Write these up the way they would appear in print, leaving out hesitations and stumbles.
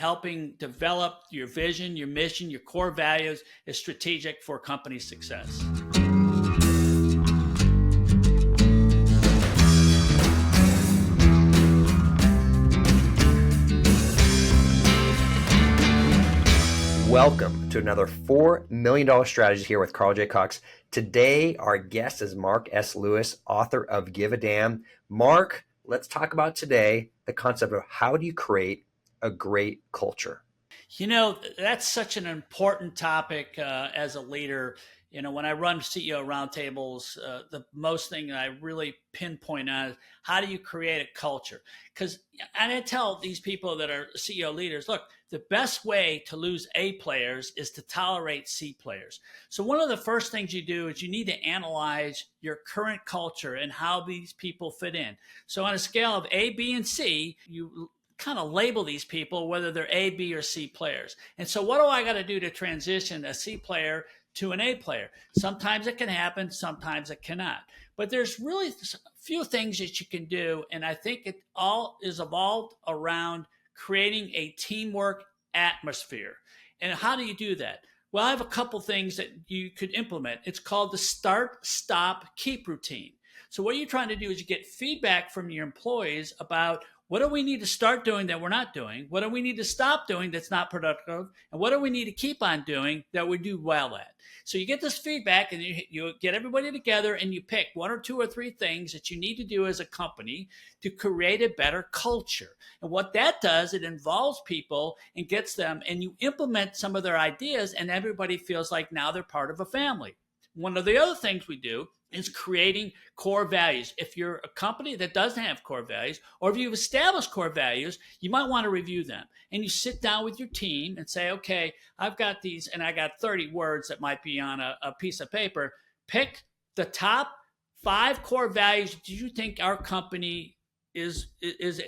helping develop your vision, your mission, your core values is strategic for company success. Welcome to another $4 million strategy here with Carl J. Cox. Today, our guest is Mark S. Lewis, author of Give a Damn. Mark, let's talk about today the concept of how do you create a great culture? You know, that's such an important topic as a leader. You know, when I run CEO roundtables, the most thing I really pinpoint on is how do you create a culture? Because I tell these people that are CEO leaders, look, the best way to lose A players is to tolerate C players. So one of the first things you do is you need to analyze your current culture and how these people fit in. So on a scale of A, B, and C, you kind of label these people, whether they're A, B, or C players. And so what do I got to do to transition a C player to an A player? Sometimes it can happen, sometimes it cannot. But there's really a few things that you can do. And I think it all is evolved around creating a teamwork atmosphere. And how do you do that? Well, I have a couple things that you could implement. It's called the start, stop, keep routine. So what you're trying to do is you get feedback from your employees about what do we need to start doing that we're not doing? What do we need to stop doing that's not productive? And what do we need to keep on doing that we do well at? So you get this feedback and you get everybody together and you pick one or two or three things that you need to do as a company to create a better culture. And what that does, it involves people and gets them, and you implement some of their ideas and everybody feels like now they're part of a family. One of the other things we do is creating core values. If you're a company that doesn't have core values, or if you've established core values, you might want to review them. And you sit down with your team and say, okay, I've got these, and I got 30 words that might be on a piece of paper. Pick the top 5 core values that you think our company is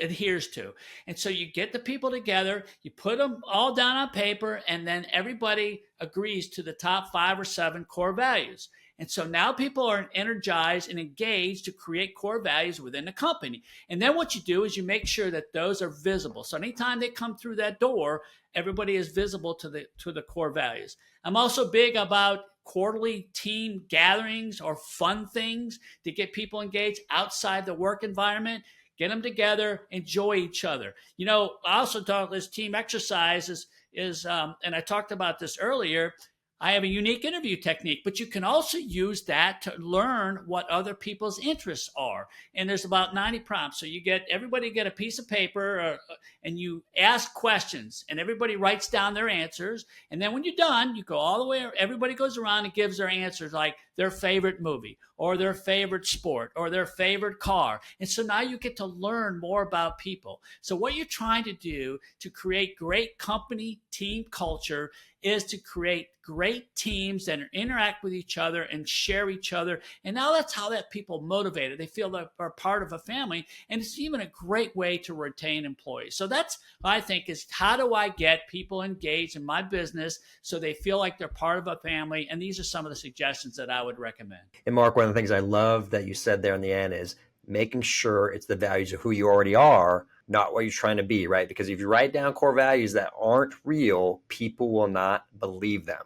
adheres to. And so you get the people together, you put them all down on paper, and then everybody agrees to the top 5 or 7 core values. And so now people are energized and engaged to create core values within the company. And then what you do is you make sure that those are visible. So anytime they come through that door, everybody is visible to the core values. I'm also big about quarterly team gatherings or fun things to get people engaged outside the work environment. Get them together, enjoy each other. You know, I also talk this team exercise and I talked about this earlier. I have a unique interview technique, but you can also use that to learn what other people's interests are. And there's about 90 prompts. So everybody get a piece of paper and you ask questions and everybody writes down their answers. And then when you're done, you go all the way, everybody goes around and gives their answers, like their favorite movie or their favorite sport or their favorite car. And so now you get to learn more about people. So what you're trying to do to create great company team culture is to create great teams that interact with each other and share each other. And now that's how that people motivated. They feel that they're part of a family. And it's even a great way to retain employees. So that's, I think, is how do I get people engaged in my business so they feel like they're part of a family? And these are some of the suggestions that I would recommend. And Mark, one of the things I love that you said there in the end is making sure it's the values of who you already are, not what you're trying to be, right? Because if you write down core values that aren't real, people will not believe them.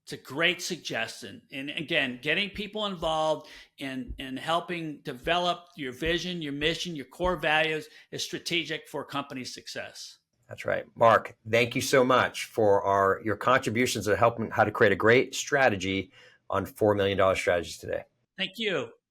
It's a great suggestion. And again, getting people involved in helping develop your vision, your mission, your core values is strategic for company success. That's right. Mark, thank you so much for your contributions to helping how to create a great strategy on $4 million strategies today. Thank you.